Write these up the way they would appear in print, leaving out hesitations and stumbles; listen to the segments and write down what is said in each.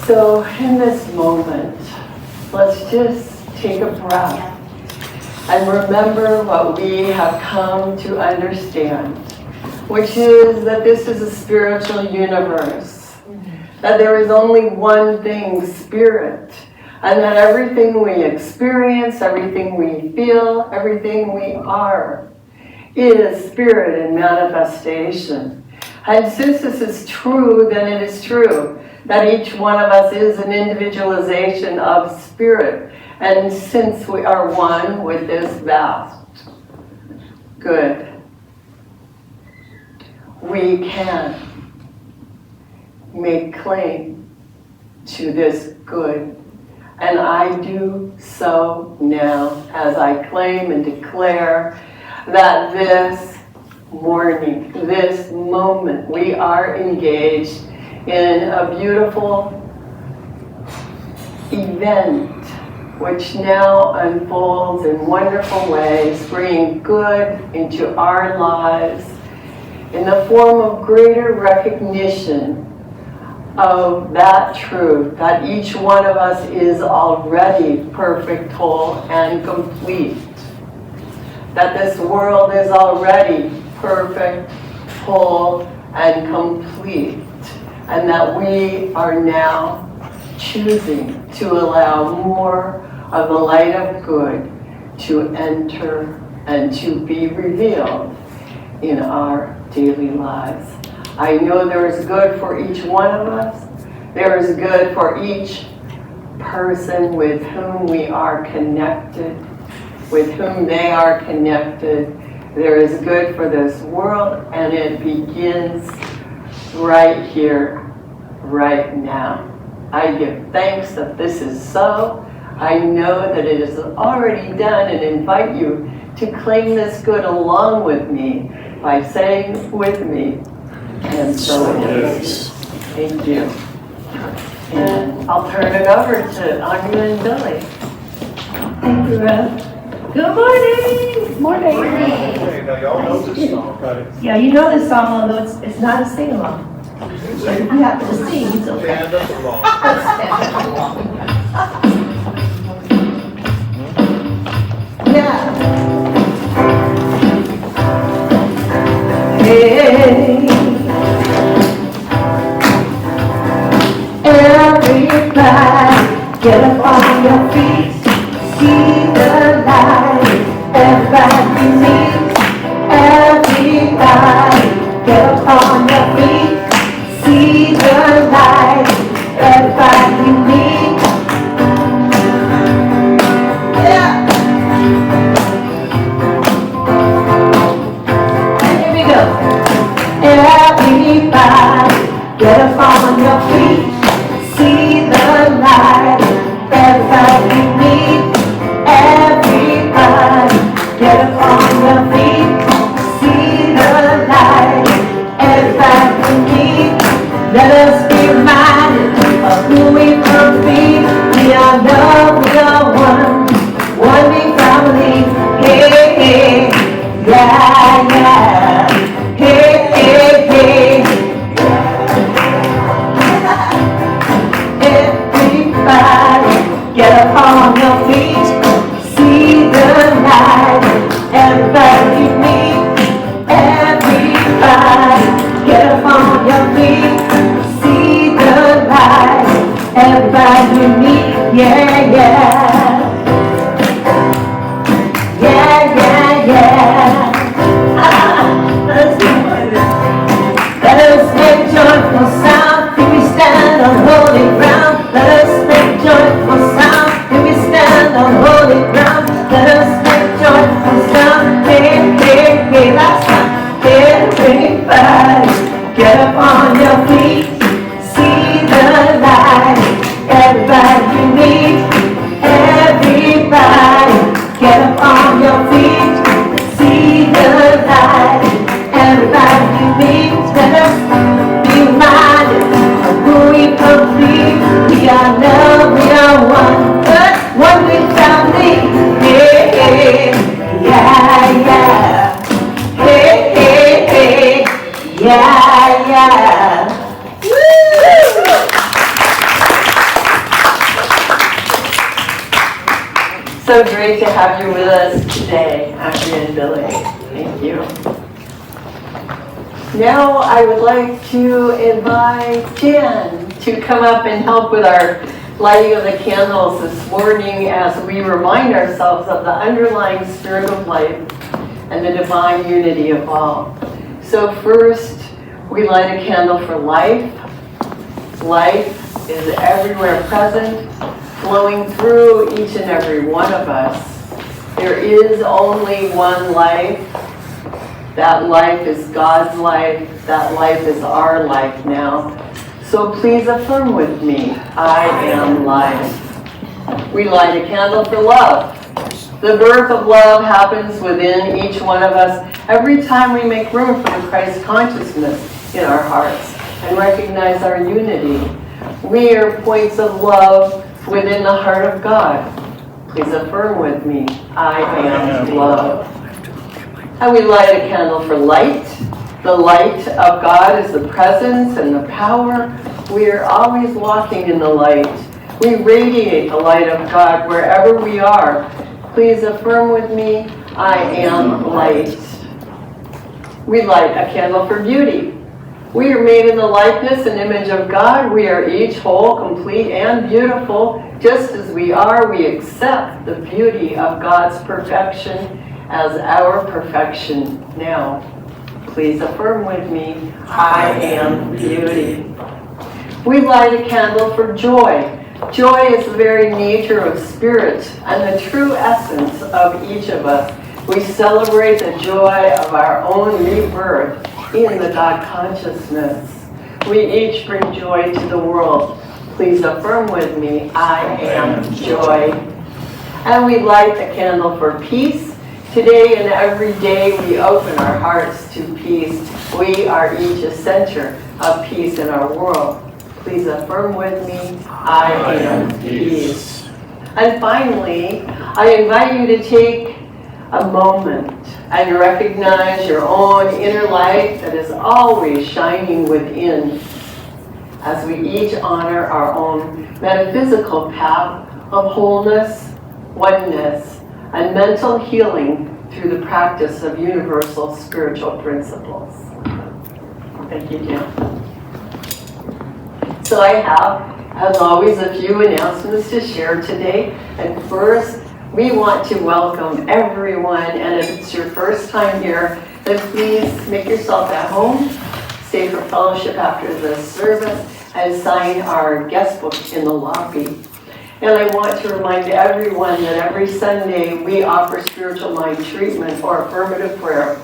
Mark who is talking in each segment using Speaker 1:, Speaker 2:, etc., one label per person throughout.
Speaker 1: So in this moment, let's just take a breath and remember what we have come to understand, which is that this is a spiritual universe, that there is only one thing, spirit, and that everything we experience, everything we feel, everything we are is spirit in manifestation. And since this is true, then it is true that each one of us is an individualization of spirit. And since we are one with this vast good, we can make claim to this good. And I do so now as I claim and declare that this morning, this moment, we are engaged in a beautiful event which now unfolds in wonderful ways, bringing good into our lives in the form of greater recognition of that truth, that each one of us is already perfect, whole, and complete. That this world is already perfect, whole, and complete. And that we are now choosing to allow more of the light of good to enter and to be revealed in our daily lives. I know there is good for each one of us. There is good for each person with whom we are connected, with whom they are connected. There is good for this world, and it begins right here, right now. I give thanks that this is so. I know that it is already done, and invite you to claim this good along with me by saying with me, and so it is. Thank you. And I'll turn it over to Anya and Billy.
Speaker 2: Thank you, Rev. Good morning! Morning!
Speaker 3: Hey, now y'all know this song, right?
Speaker 2: Yeah, you know this song, although it's not a sing-along. So if you happen to sing, it's okay.
Speaker 3: Stand up along.
Speaker 2: Yeah. Hey, everybody, get up on your feet, see the light, everybody needs. Everybody, get up on your feet, see the light, everybody needs. Yeah. Here we go. Everybody, get up on your feet, see the light, everybody needs. Everybody, get up on your feet, see the light, everybody needs. Let us be reminded of who we must be. We are love, we are one big family. Hey, hey, yeah, yeah. Hey, hey, hey. Everybody, get up on your feet, see the light, everybody needs. Everybody, get up on your feet, see the light, everybody needs. Yeah, yeah. Yeah, yeah, yeah. Let's do it. Let us make joyful sound, if we stand on holy ground. Let us make joyful sound, if we stand on holy ground. Let us make joyful sound, hey, hey, hey, last time. Everybody, get up on your feet, see the light, everybody needs.
Speaker 1: So great to have you with us today, Andrea and Billy. Thank you. Now I would like to invite Jen to come up and help with our lighting of the candles this morning as we remind ourselves of the underlying spirit of life and the divine unity of all. So first, we light a candle for life. Life is everywhere present, flowing through each and every one of us. There is only one life. That life is God's life. That life is our life now. So please affirm with me, I am life. We light a candle for love. The birth of love happens within each one of us every time we make room for the Christ consciousness in our hearts and recognize our unity. We are points of love within the heart of God. Please affirm with me, I am love. And we light a candle for light. The light of God is the presence and the power. We are always walking in the light. We radiate the light of God wherever we are. Please affirm with me, I am light. We light a candle for beauty. We are made in the likeness and image of God. We are each whole, complete, and beautiful. Just as we are, we accept the beauty of God's perfection as our perfection now. Please affirm with me, I am beauty. We light a candle for joy. Joy is the very nature of spirit and the true essence of each of us. We celebrate the joy of our own rebirth in the God consciousness. We each bring joy to the world. Please affirm with me, I am joy. And we light the candle for peace. Today and every day we open our hearts to peace. We are each a center of peace in our world. Please affirm with me, I am peace. And finally, I invite you to take a moment and recognize your own inner light that is always shining within as we each honor our own metaphysical path of wholeness, oneness, and mental healing through the practice of universal spiritual principles. Thank you, Jim. So I have, as always, a few announcements to share today. And first, we want to welcome everyone, and if it's your first time here, then please make yourself at home, stay for fellowship after the service, and sign our guest book in the lobby. And I want to remind everyone that every Sunday we offer spiritual mind treatment or affirmative prayer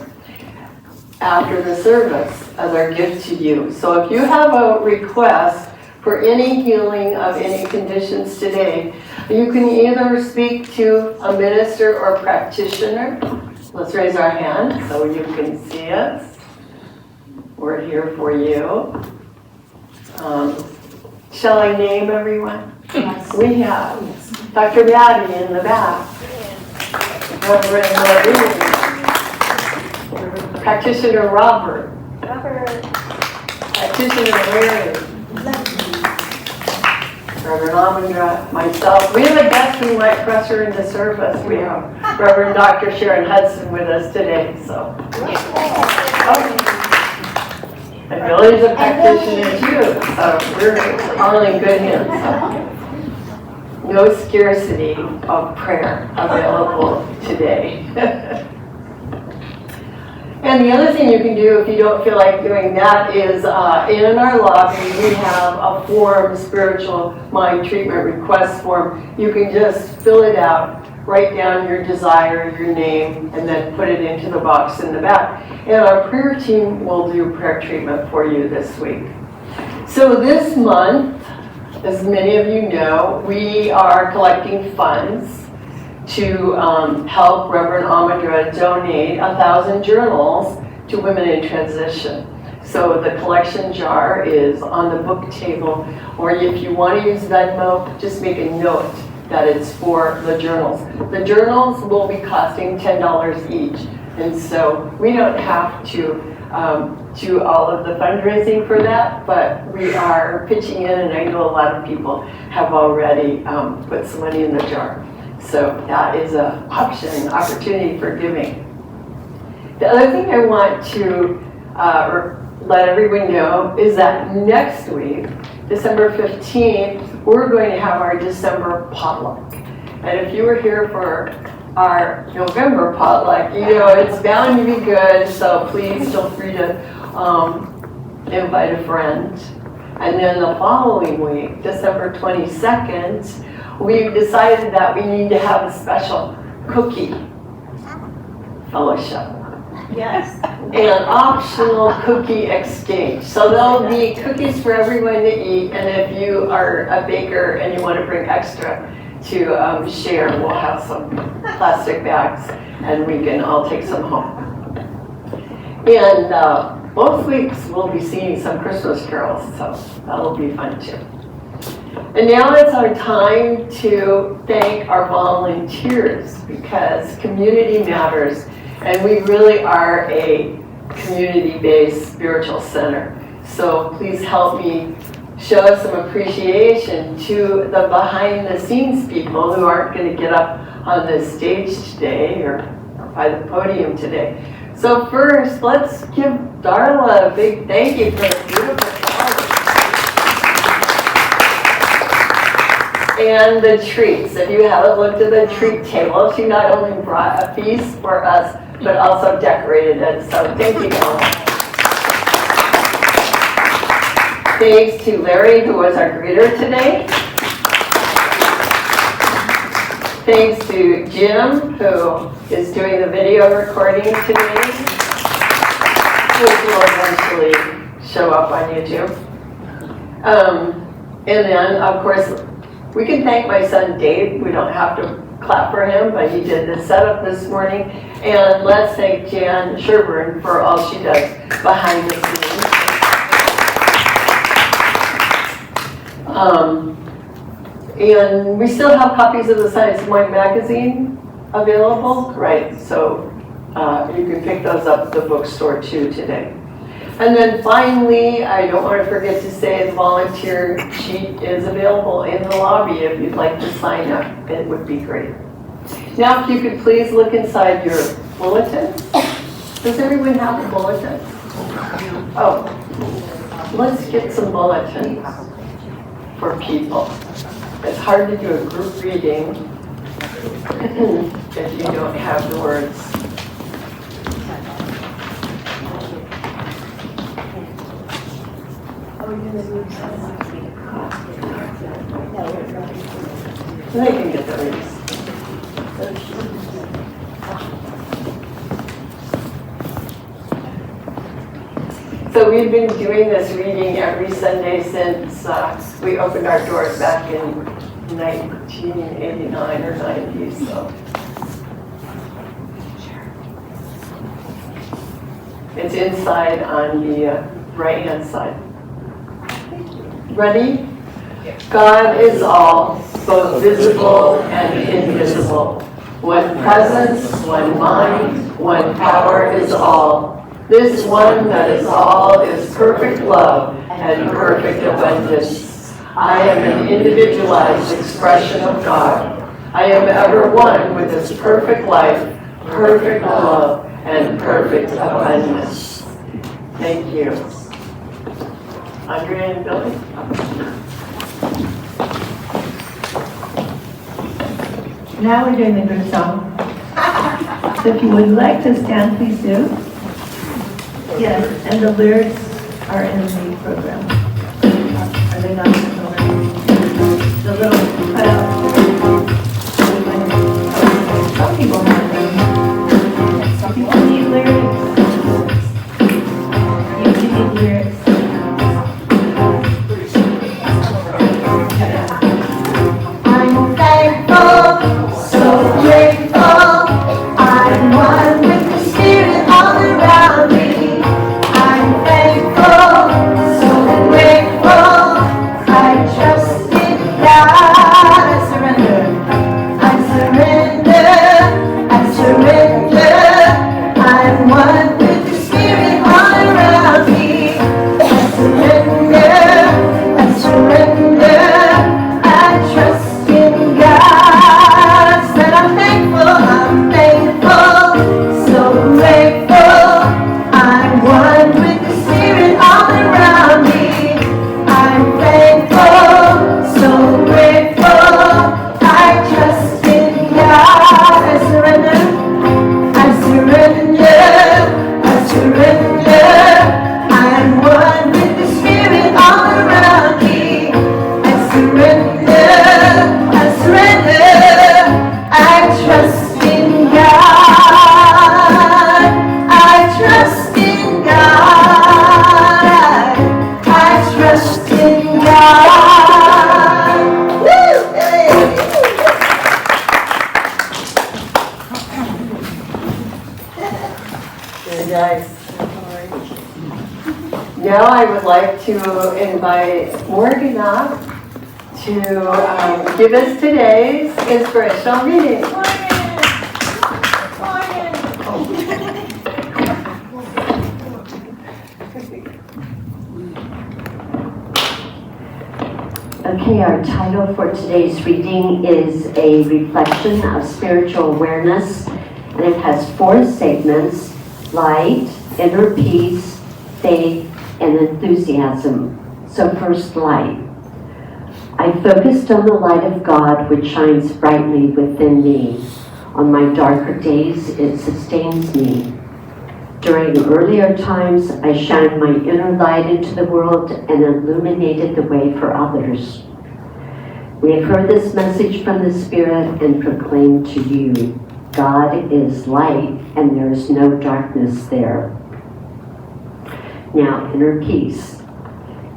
Speaker 1: after the service as our gift to you. So if you have a request for any healing of any conditions today, you can either speak to a minister or practitioner. Let's raise our hand so you can see us. We're here for you. Shall I name everyone? Yes. We have Dr. Batty in the back. Reverend Marie. Practitioner Robert. Practitioner Mary. Reverend Ahmondra, myself. We have a guest who might press her into service. We have Reverend Dr. Sharon Hudson with us today. So. And Billy's a practitioner too, so we're all in good hands. No scarcity of prayer available today. And the other thing you can do if you don't feel like doing that is in our lobby we have a form, spiritual mind treatment request form. You can just fill it out, write down your desire, your name, and then put it into the box in the back. And our prayer team will do prayer treatment for you this week. So this month, as many of you know, we are collecting funds to help Reverend Ahmondra donate 1,000 journals to women in transition. So the collection jar is on the book table, or if you want to use Venmo, just make a note that it's for the journals. The journals will be costing $10 each, and so we don't have to do all of the fundraising for that, but we are pitching in, and I know a lot of people have already put some money in the jar. So that is an option, an opportunity for giving. The other thing I want to let everyone know is that next week, December 15th, we're going to have our December potluck. And if you were here for our November potluck, you know it's bound to be good, so please feel free to invite a friend. And then the following week, December 22nd, we decided that we need to have a special cookie fellowship.
Speaker 2: Yes.
Speaker 1: An optional cookie exchange. So there'll be cookies for everyone to eat, and if you are a baker and you want to bring extra to share, we'll have some plastic bags and we can all take some home. And both weeks we'll be singing some Christmas carols, so that'll be fun too. And now it's our time to thank our volunteers, because community matters, and we really are a community-based spiritual center. So please help me show some appreciation to the behind-the-scenes people who aren't going to get up on the stage today or by the podium today. So first, let's give Darla a big thank you for the beautiful flowers. And the treats. If you haven't looked at the treat table, she not only brought a feast for us, but also decorated it. So thank you, Darla. Thanks to Larry, who was our greeter today. Thanks to Jim, who is doing the video recording today, which will eventually show up on YouTube. And then, of course, we can thank my son Dave. We don't have to clap for him, but he did the setup this morning. And let's thank Jan Sherburne for all she does behind the scenes. And we still have copies of the Science Morning magazine available, right? So you can pick those up at the bookstore too today. And then finally, I don't want to forget to say the volunteer sheet is available in the lobby if you'd like to sign up. It would be great. Now, if you could please look inside your bulletin. Does everyone have a bulletin? Oh, let's get some bulletins for people. It's hard to do a group reading if you don't have the words. They can get the reads. So we've been doing this reading every Sunday since we opened our doors back in 1989 or 90. So it's inside on the right-hand side. Ready? God is all, both visible and invisible. One presence, one mind, one power is all. This one that is all is perfect love and perfect abundance. I am an individualized expression of God. I am ever one with this perfect life, perfect love, and perfect abundance. Thank you. Andrea and Billy?
Speaker 2: Now we're doing the group song. So if you would like to stand, please do. Yes, and the lyrics are in the program. Are they not in the program? The little cutout. Some people have them. Some people need lyrics. You need lyrics. I'm thankful, so grateful. I'm one with the Spirit all around me. I'm thankful, so grateful.
Speaker 1: Now I would like to invite Morgan up to give us today's inspirational reading.
Speaker 2: Okay, our title for today's reading is a reflection of spiritual awareness, and it has 4 segments: light, inner peace, faith, and enthusiasm. So first, light. I focused on the light of God which shines brightly within me. On my darker days, it sustains me. During earlier times, I shined my inner light into the world and illuminated the way for others. We have heard this message from the Spirit and proclaimed to you. God is light, and there is no darkness there. Now, inner peace.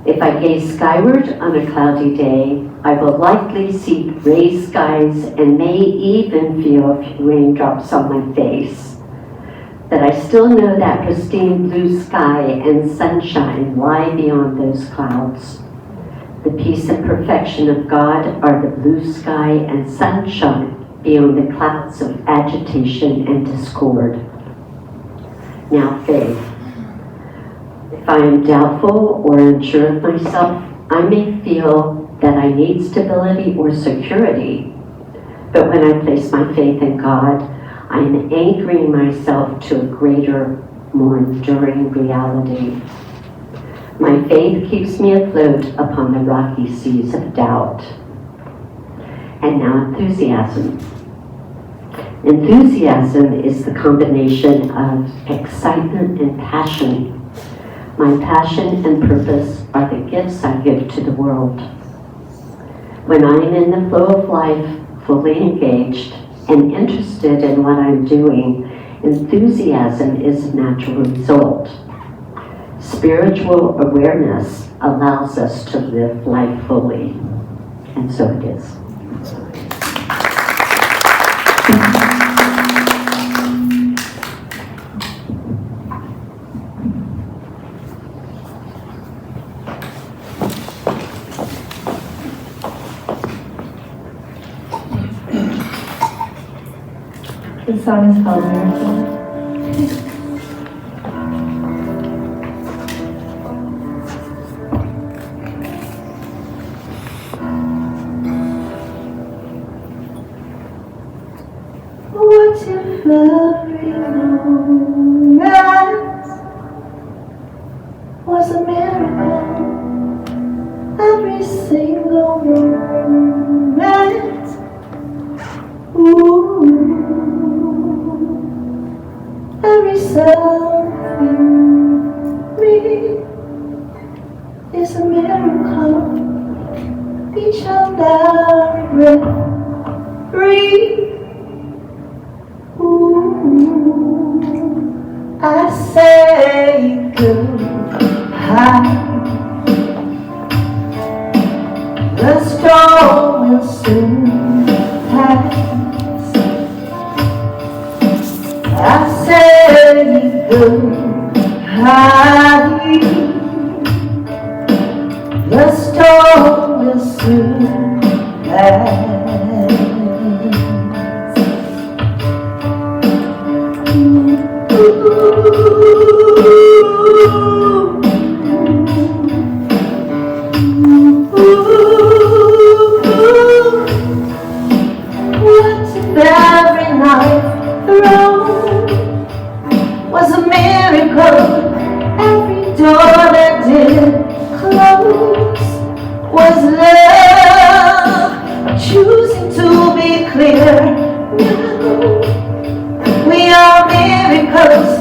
Speaker 2: If I gaze skyward on a cloudy day, I will likely see gray skies and may even feel a few raindrops on my face. But I still know that pristine blue sky and sunshine lie beyond those clouds. The peace and perfection of God are the blue sky and sunshine beyond the clouds of agitation and discord. Now, faith. If I am doubtful or unsure of myself, I may feel that I need stability or security. But when I place my faith in God, I am anchoring myself to a greater, more enduring reality. My faith keeps me afloat upon the rocky seas of doubt. And now enthusiasm. Enthusiasm is the combination of excitement and passion. My passion and purpose are the gifts I give to the world. When I am in the flow of life, fully engaged and interested in what I'm doing, enthusiasm is a natural result. Spiritual awareness allows us to live life fully, and so it is.
Speaker 4: The song is called Miracle. What if every moment was a miracle? Every single moment. Ooh. Every sound in me is a miracle. Each and every breath, breathe. Ooh, I say goodbye. The storm will soon pass. I say goodbye. The storm will soon pass. What if every night through was a miracle? Every door that did close was love choosing to be clear. Now we are miracles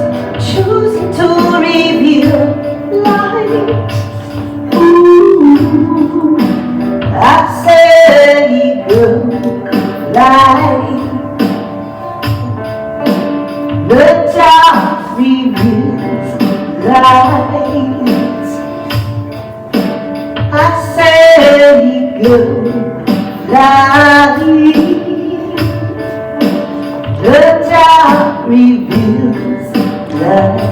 Speaker 4: choosing to reveal light. Ooh, I say goodbye. The dark reveals light. I say goodbye. The dark reveals light.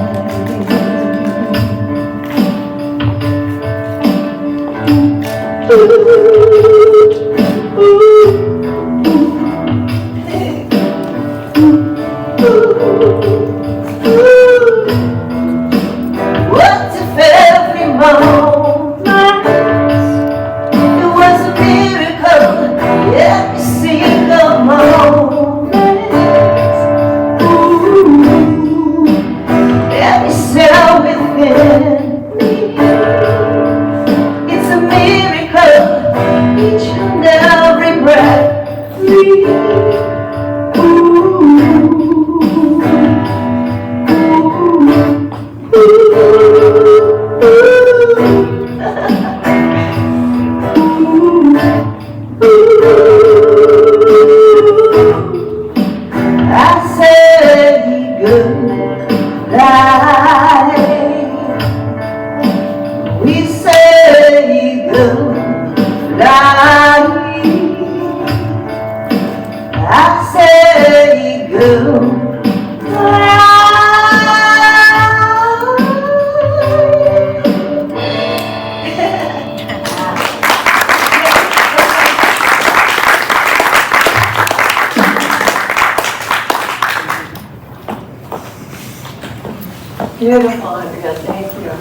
Speaker 1: Beautiful, Andrea. Thank you.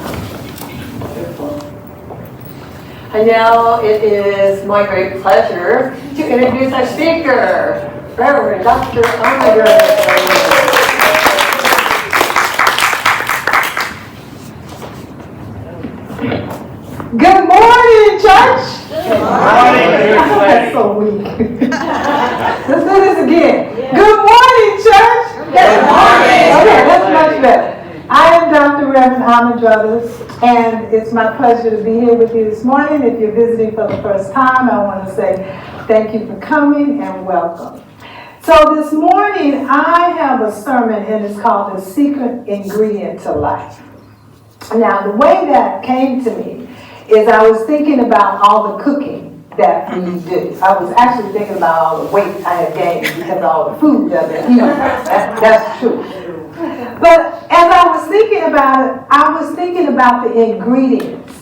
Speaker 1: Beautiful. And now it is my great pleasure to introduce our speaker, Reverend Dr. Ahmondra McClendon.
Speaker 4: Good morning, church.
Speaker 3: Good morning.
Speaker 4: That's so weak. Let's do this again. Good morning, church.
Speaker 1: Good morning.
Speaker 4: Okay, that's much better. I am Dr. Reverend Ahmondra, and it's my pleasure to be here with you this morning. If you're visiting for the first time, I want to say thank you for coming and welcome. So this morning, I have a sermon, and it's called The Secret Ingredient to Life. Now, the way that came to me is I was thinking about all the cooking that we do. I was actually thinking about all the weight I had gained because of all the food that I've been eating. That's true. But as I was thinking about it, I was thinking about the ingredients.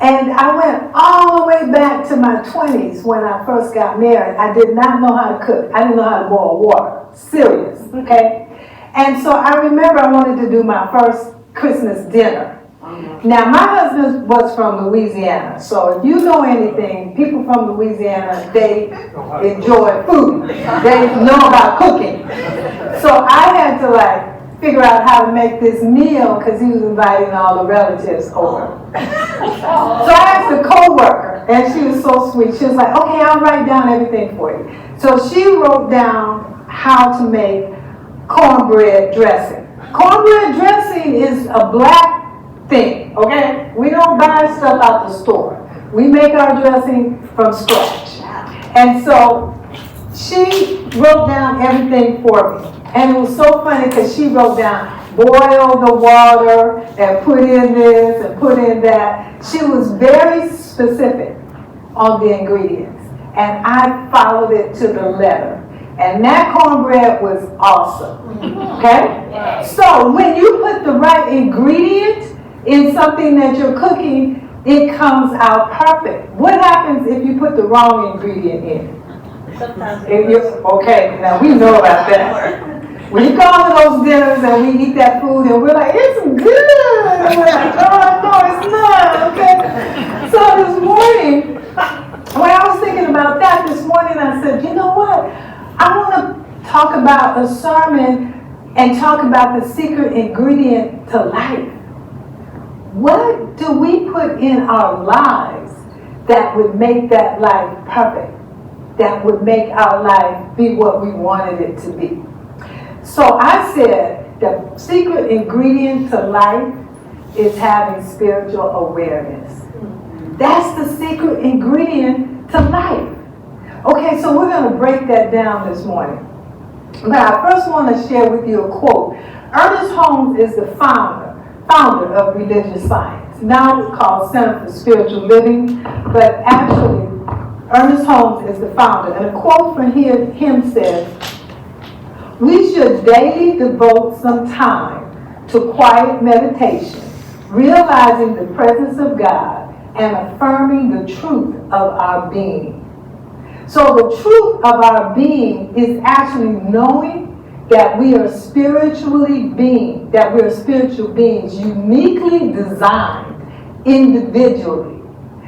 Speaker 4: And I went all the way back to my 20s when I first got married. I did not know how to cook. I didn't know how to boil water. Serious, okay? And so I remember I wanted to do my first Christmas dinner. Now, my husband was from Louisiana, so if you know anything, people from Louisiana, they enjoy food. They know about cooking. So I had to figure out how to make this meal because he was inviting all the relatives over. So I asked a co-worker, and she was so sweet. She was like, okay, I'll write down everything for you. So she wrote down how to make cornbread dressing. Cornbread dressing is a black thing, okay? We don't buy stuff out the store. We make our dressing from scratch. And so she wrote down everything for me. And it was so funny because she wrote down, boil the water and put in this and put in that. She was very specific on the ingredients. And I followed it to the letter. And that cornbread was awesome, okay? So when you put the right ingredient in something that you're cooking, it comes out perfect. What happens if you put the wrong ingredient in?
Speaker 2: Sometimes
Speaker 4: Okay, now we know about that. When you come to those dinners and we eat that food and we're like, it's good. And we're like, oh, no, it's not, okay? So this morning, when I was thinking about that this morning, I said, you know what? I want to talk about a sermon and talk about the secret ingredient to life. What do we put in our lives that would make that life perfect? That would make our life be what we wanted it to be? So I said the secret ingredient to life is having spiritual awareness. That's the secret ingredient to life. Okay, so we're going to break that down this morning. But I first want to share with you a quote. Ernest Holmes is the founder of religious science. Now it's called Center for Spiritual Living, but actually Ernest Holmes is the founder. And a quote from him says, "We should daily devote some time to quiet meditation, realizing the presence of God and affirming the truth of our being." So the truth of our being is actually knowing that we are spiritual beings, uniquely designed individually.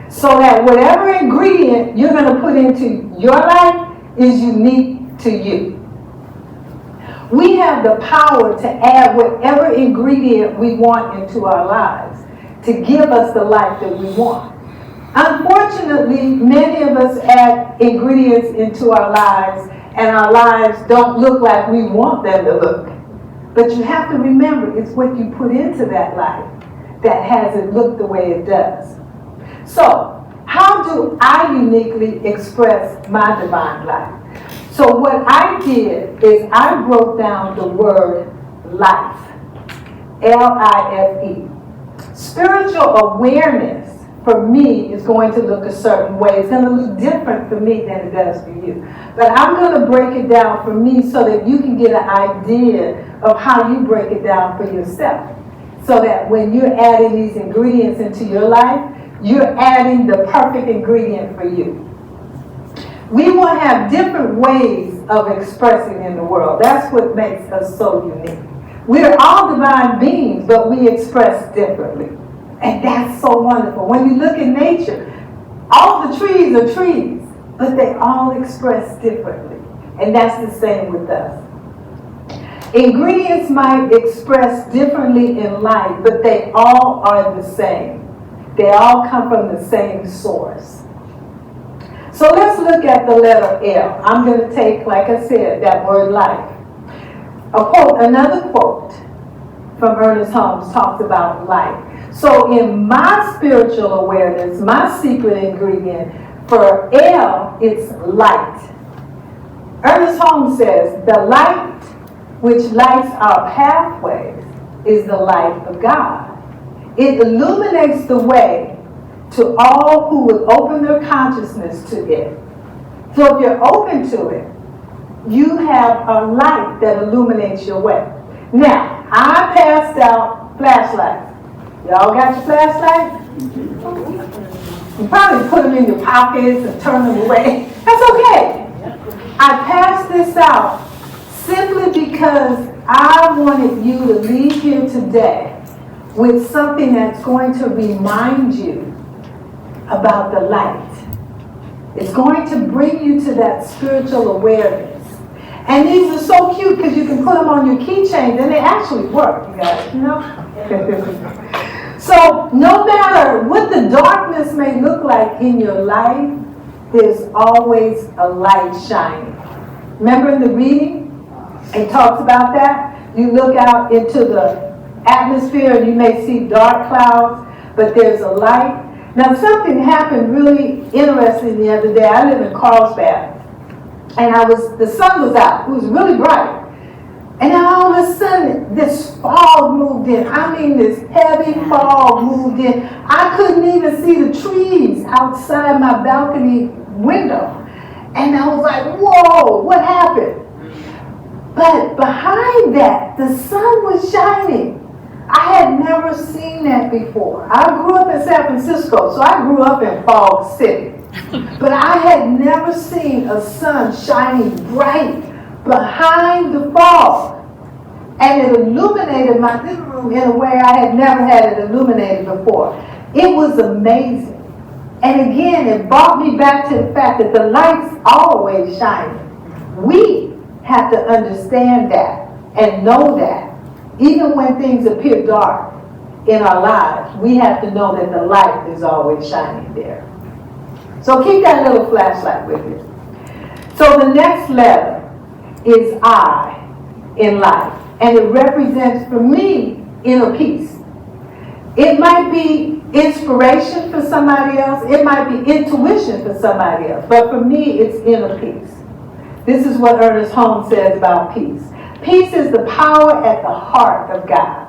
Speaker 4: So that whatever ingredient you're going to put into your life is unique to you. We have the power to add whatever ingredient we want into our lives to give us the life that we want. Unfortunately, many of us add ingredients into our lives and our lives don't look like we want them to look. But you have to remember, it's what you put into that life that has it look the way it does. So, how do I uniquely express my divine life? So what I did is I broke down the word life, L-I-F-E. Spiritual awareness for me is going to look a certain way. It's going to look different for me than it does for you. But I'm going to break it down for me so that you can get an idea of how you break it down for yourself. So that when you're adding these ingredients into your life, you're adding the perfect ingredient for you. We will have different ways of expressing in the world. That's what makes us so unique. We are all divine beings, but we express differently. And that's so wonderful. When you look at nature, all the trees are trees, but they all express differently. And that's the same with us. Ingredients might express differently in life, but they all are the same. They all come from the same source. So let's look at the letter L. I'm going to take, like I said, that word life. Another quote from Ernest Holmes talks about life. So in my spiritual awareness, my secret ingredient for L, it's light. Ernest Holmes says, the light which lights our pathways is the light of God. It illuminates the way to all who would open their consciousness to it. So if you're open to it, you have a light that illuminates your way. Now, I passed out flashlights. Y'all got your flashlights? You probably put them in your pockets and turn them away. That's okay. I passed this out simply because I wanted you to leave here today with something that's going to remind you about the light. It's going to bring you to that spiritual awareness. And these are so cute because you can put them on your keychains and they actually work, you guys, you know? So no matter what the darkness may look like in your life, there's always a light shining. Remember in the reading, it talks about that? You look out into the atmosphere and you may see dark clouds, but there's a light. Now something happened really interesting the other day. I live in Carlsbad, and the sun was out. It was really bright. And then all of a sudden, this fog moved in. I mean, this heavy fog moved in. I couldn't even see the trees outside my balcony window. And I was like, whoa, what happened? But behind that, the sun was shining. I had never seen that before. I grew up in San Francisco, so I grew up in Fog City. But I had never seen a sun shining bright behind the fog. And it illuminated my living room in a way I had never had it illuminated before. It was amazing. And again, it brought me back to the fact that the light's always shining. We have to understand that and know that. Even when things appear dark in our lives, we have to know that the light is always shining there. So keep that little flashlight with you. So the next letter is I in life. And it represents, for me, inner peace. It might be inspiration for somebody else. It might be intuition for somebody else. But for me, it's inner peace. This is what Ernest Holmes says about peace. Peace is the power at the heart of God.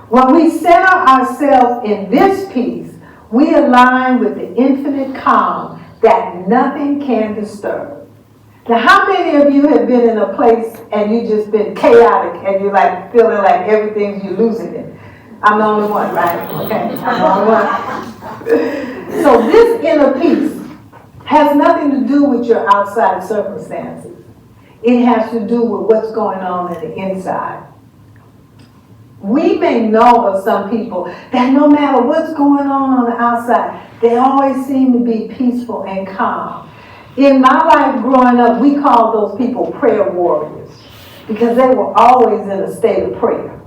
Speaker 4: When we center ourselves in this peace, we align with the infinite calm that nothing can disturb. Now, how many of you have been in a place and you just been chaotic and you're like feeling like everything's you losing it? I'm the only one, right? Okay, I'm the only one. So this inner peace has nothing to do with your outside circumstances. It has to do with what's going on in the inside. We may know of some people that no matter what's going on the outside, they always seem to be peaceful and calm. In my life growing up, we called those people prayer warriors because they were always in a state of prayer.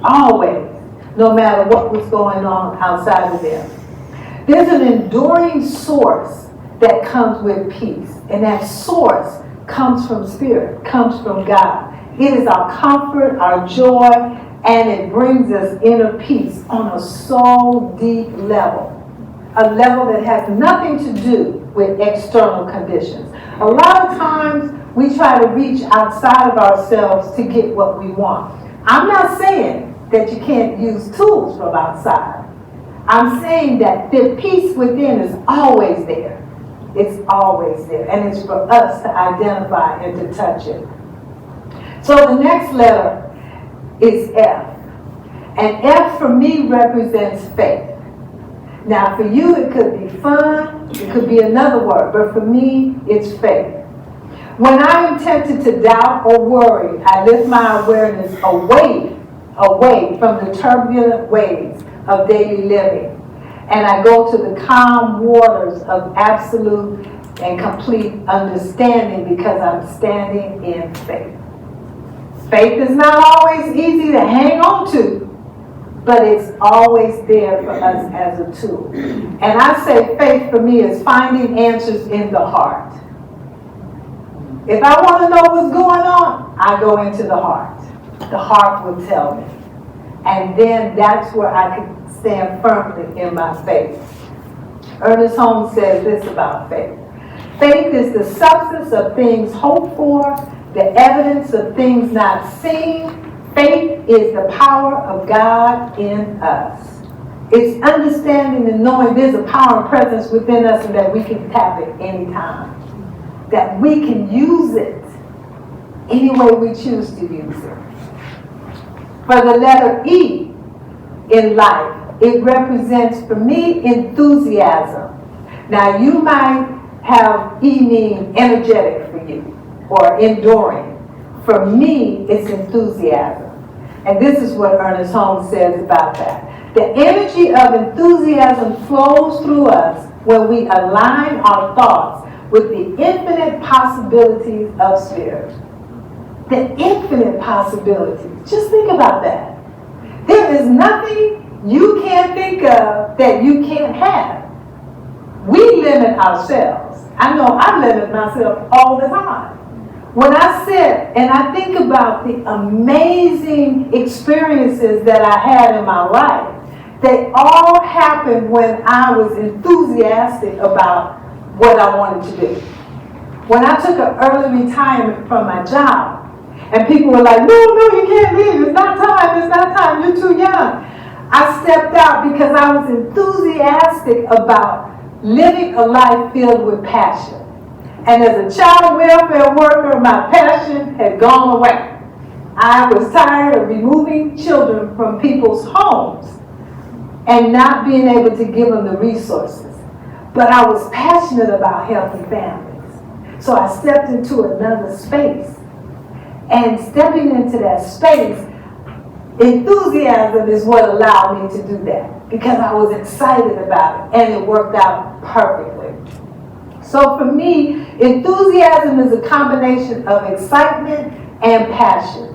Speaker 4: Always. No matter what was going on outside of them. There's an enduring source that comes with peace. And that source comes from spirit, comes from God. It is our comfort, our joy, and it brings us inner peace on a so deep level. A level that has nothing to do with external conditions. A lot of times we try to reach outside of ourselves to get what we want. I'm not saying that you can't use tools from outside. I'm saying that the peace within is always there. It's always there, and it's for us to identify and to touch it. So the next letter is F. And F for me represents faith. Now for you it could be fun, it could be another word, but for me it's faith. When I am tempted to doubt or worry, I lift my awareness away from the turbulent waves of daily living. And I go to the calm waters of absolute and complete understanding because I'm standing in faith. Faith is not always easy to hang on to, but it's always there for us as a tool. And I say faith for me is finding answers in the heart. If I want to know what's going on, I go into the heart. The heart will tell me. And then that's where I can stand firmly in my faith. Ernest Holmes says this about faith. Faith is the substance of things hoped for, the evidence of things not seen. Faith is the power of God in us. It's understanding and knowing there's a power and presence within us and that we can tap it anytime. That we can use it any way we choose to use it. For the letter E in life, it represents for me enthusiasm. Now you might have E mean energetic for you or enduring. For me, it's enthusiasm. And this is what Ernest Holmes says about that. The energy of enthusiasm flows through us when we align our thoughts with the infinite possibilities of spirit. The infinite possibilities. Just think about that. There is nothing you can't think of that you can't have. We limit ourselves. I know I limit myself all the time. When I sit and I think about the amazing experiences that I had in my life, they all happened when I was enthusiastic about what I wanted to do. When I took an early retirement from my job, and people were like, no, you can't leave, it's not time, you're too young. I stepped out because I was enthusiastic about living a life filled with passion. And as a child welfare worker, my passion had gone away. I was tired of removing children from people's homes and not being able to give them the resources. But I was passionate about helping families. So I stepped into another space. And stepping into that space, enthusiasm is what allowed me to do that. Because I was excited about it and it worked out perfectly. So for me, enthusiasm is a combination of excitement and passion.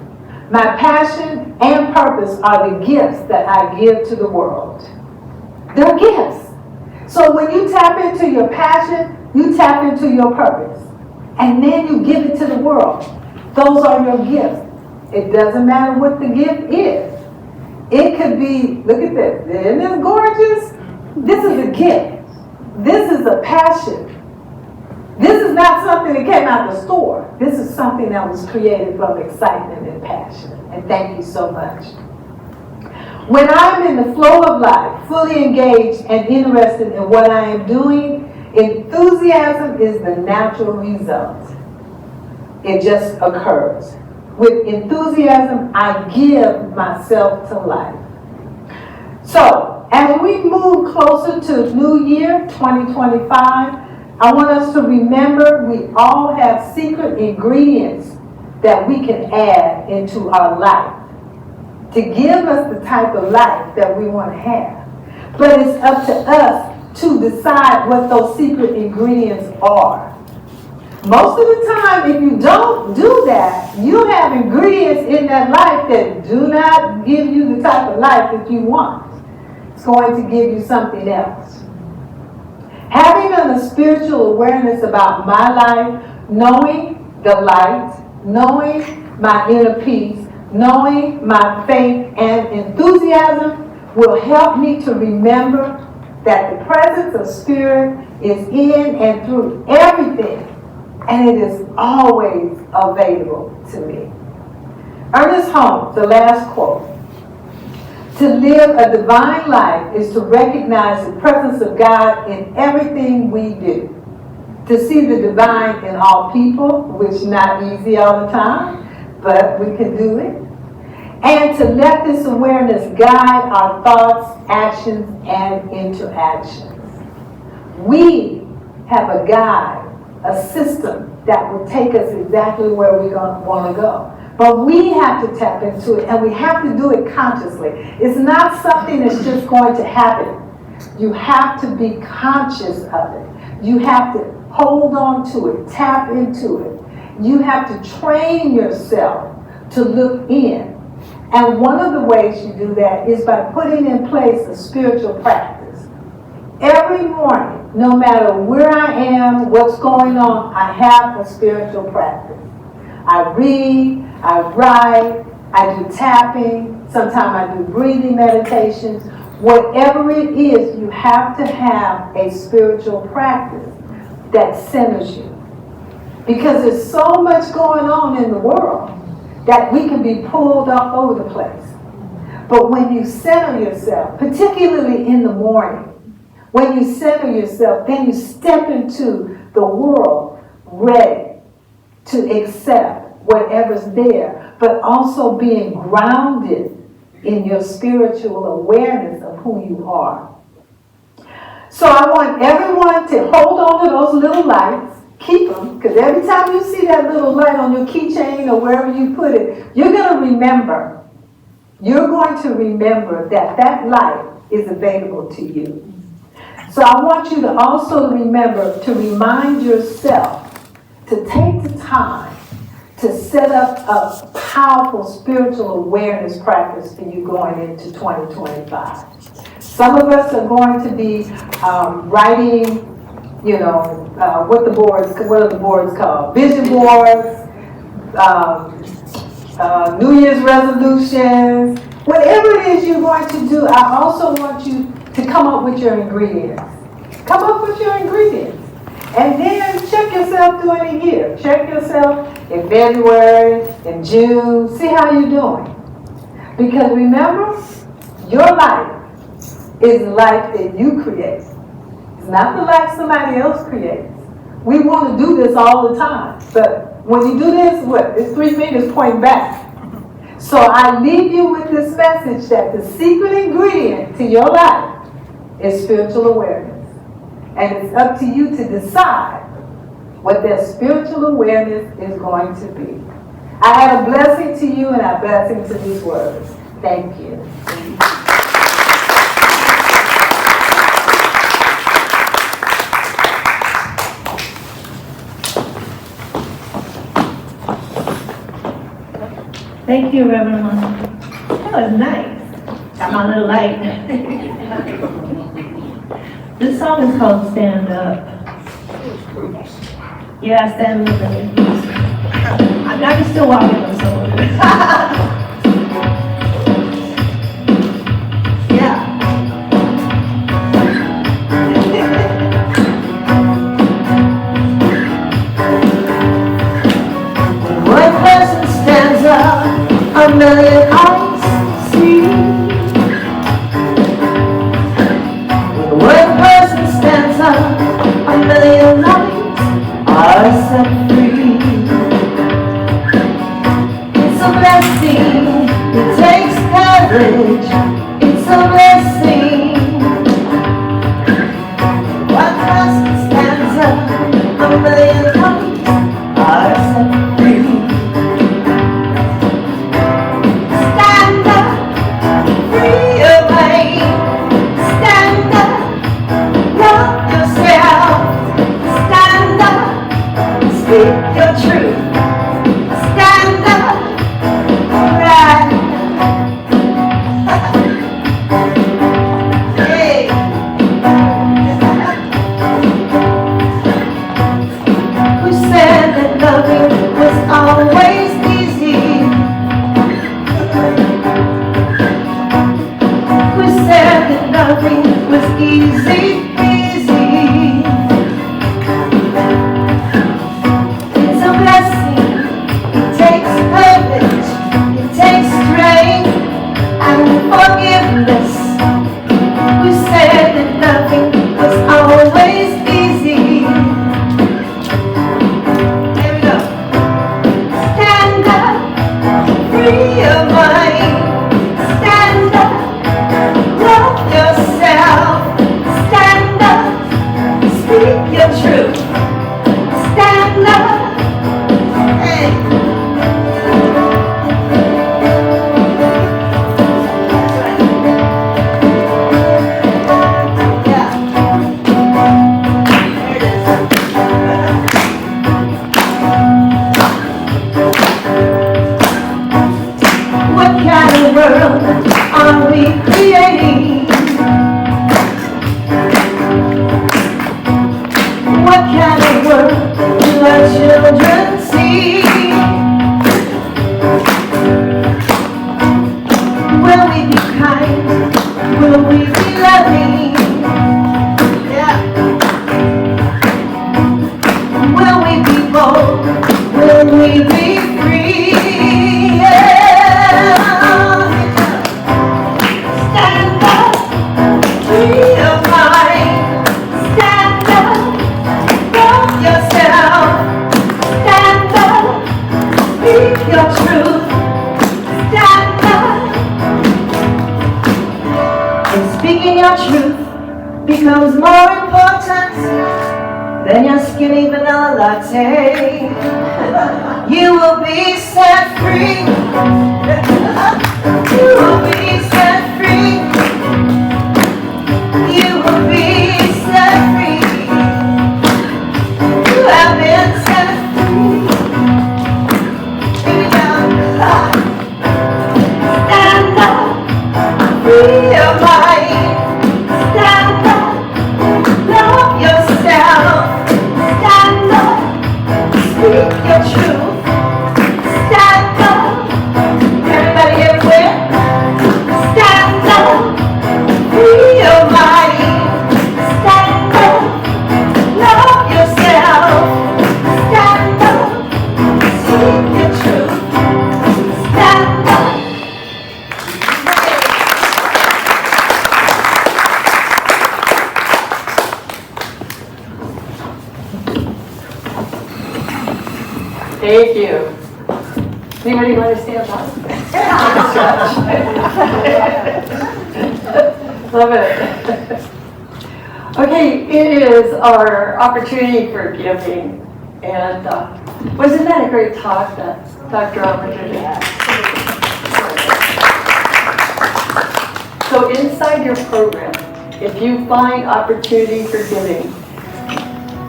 Speaker 4: My passion and purpose are the gifts that I give to the world. They're gifts. So when you tap into your passion, you tap into your purpose. And then you give it to the world. Those are your gifts. It doesn't matter what the gift is. It could be, look at this. Isn't this gorgeous? This is a gift. This is a passion. This is not something that came out of the store. This is something that was created from excitement and passion. And thank you so much. When I'm in the flow of life, fully engaged and interested in what I am doing, enthusiasm is the natural result. It just occurs. With enthusiasm, I give myself to life. So, as we move closer to New Year 2025, I want us to remember we all have secret ingredients that we can add into our life to give us the type of life that we want to have. But it's up to us to decide what those secret ingredients are. Most of the time, if you don't do that, you have ingredients in that life that do not give you the type of life that you want. It's going to give you something else. Having a spiritual awareness about my life, knowing the light, knowing my inner peace, knowing my faith and enthusiasm will help me to remember that the presence of Spirit is in and through everything, and it is always available to me. Ernest Holmes, the last quote. To live a divine life is to recognize the presence of God in everything we do. To see the divine in all people, which is not easy all the time, but we can do it. And to let this awareness guide our thoughts, actions, and interactions. We have a guide, a system that will take us exactly where we want to go. But we have to tap into it, and we have to do it consciously. It's not something that's just going to happen. You have to be conscious of it. You have to hold on to it, tap into it. You have to train yourself to look in. And one of the ways you do that is by putting in place a spiritual practice. Every morning, no matter where I am, what's going on, I have a spiritual practice. I read, I write, I do tapping, sometimes I do breathing meditations. Whatever it is, you have to have a spiritual practice that centers you. Because there's so much going on in the world that we can be pulled all over the place. But when you center yourself, particularly in the morning, when you center yourself, then you step into the world ready to accept whatever's there, but also being grounded in your spiritual awareness of who you are. So I want everyone to hold on to those little lights, keep them, because every time you see that little light on your keychain or wherever you put it, you're going to remember. You're going to remember that that light is available to you. So I want you to also remember to remind yourself to take the time to set up a powerful spiritual awareness practice for you going into 2025. Some of us are going to be writing, what are the boards called? Vision boards, New Year's resolutions, whatever it is you're going to do. I also want you to come up with your ingredients. Come up with your ingredients. And then check yourself during the year. Check yourself in February, in June. See how you're doing. Because remember, your life is the life that you create. It's not the life somebody else creates. We want to do this all the time. But when you do this, it's 3 fingers pointing back. So I leave you with this message that the secret ingredient to your life is spiritual awareness. And it's up to you to decide what that spiritual awareness is going to be. I add a blessing to you and a blessing to these words. Thank you.
Speaker 2: Thank you, Reverend Mom. That was nice. Got my little light. This song is called Stand Up. Yeah, stand up. I'm still walking on someone. Yeah.
Speaker 5: One person stands up, a million eyes see. One person stands up, a million lights are set free. It's a blessing, it takes courage, it's a blessing. One person stands up, a million lights are set free. Stand up, free your mind. Stand up, love yourself. Stand up, speak your truth. Stand up, right. Hey. Who said that loving
Speaker 2: blessing. It takes courage, it takes strength and forgiveness. We said that nothing was always easy. Here we go. Stand up, free your mind. Stand up, love yourself. Stand up, speak your truth. Stand up. Hey. Yeah. There it is. What kind of world are we creating? What kind of world do our children see? Will we be kind? Will we be loving? Yeah. Will we be bold? Will we be free? Yeah. Stand up, free your mind. Stand up, love yourself. Stand up, speak your truth. Stand up. And speaking your truth becomes more important than your skinny vanilla latte. You will be set free. You will be set free. You will be set free. You have been set free. Here we go. Stand up, free your mind. Stand up, love yourself. Stand up, speak your truth. Stand up, everybody everywhere. Stand up, free your mind. Stand up, love yourself. Stand up, speak your truth. Stand up.
Speaker 1: Thank you. Anybody want to stand up? Love it. Okay, it is our opportunity for giving. And wasn't that a great talk that Dr. Ahmondra did? So inside your program, if you find opportunity for giving,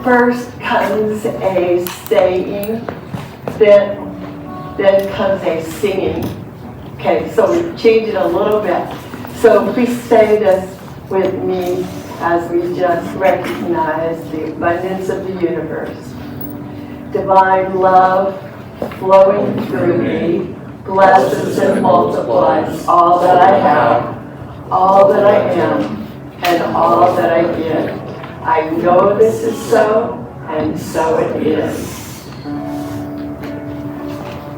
Speaker 1: first comes a saying, then comes a singing. Okay, so we change it a little bit. So please say this with me as we just recognize the abundance of the universe. Divine love flowing through me, blesses and multiplies all that I have, all that I am, and all that I give. I know this is so, and so it is.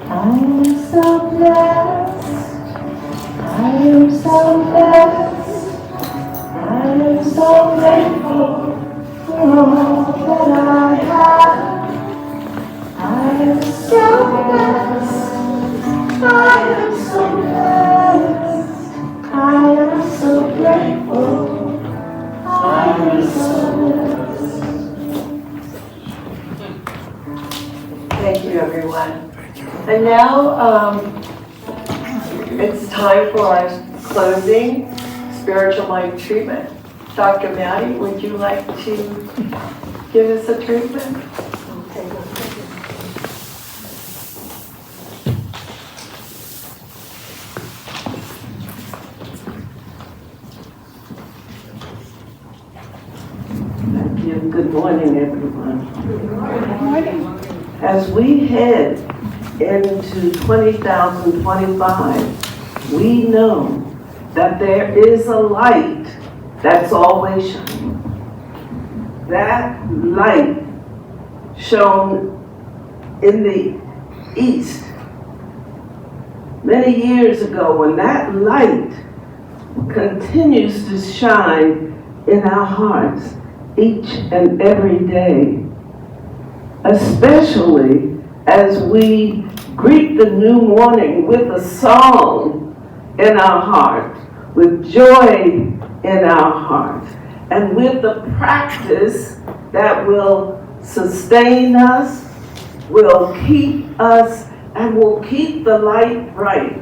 Speaker 2: I am so blessed. I am so blessed. I am so grateful for all that I have. I am so blessed. I am so blessed. I am so grateful. I am so blessed.
Speaker 1: Thank you, everyone. And now it's time for our closing spiritual mind treatment. Dr. Maddie, would you like to give us a treatment?
Speaker 5: Good morning, everyone. As we head into 2025, we know that there is a light that's always shining. That light shone in the east, many years ago, when that light continues to shine in our hearts each and every day, especially as we greet the new morning with a song in our heart, with joy in our heart, and with the practice that will sustain us, will keep us, and will keep the light bright.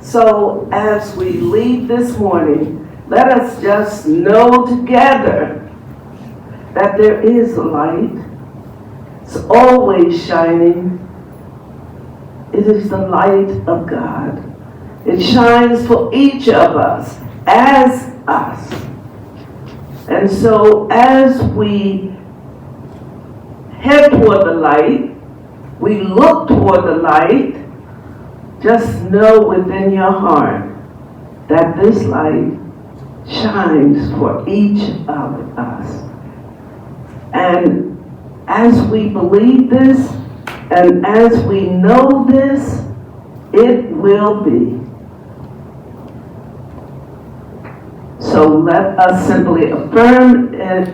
Speaker 5: So as we leave this morning, let us just know together that there is a light. It's always shining. It is the light of God. It shines for each of us, as us. And so as we head toward the light, we look toward the light, just know within your heart that this light shines for each of us. And as we believe this, and as we know this, it will be. So let us simply affirm it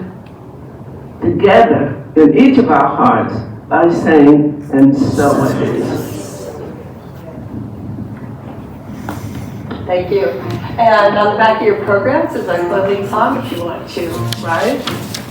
Speaker 5: together in each of our hearts by saying, and so it is.
Speaker 1: Thank you. And on the back of your programs is our closing song if you want to, right?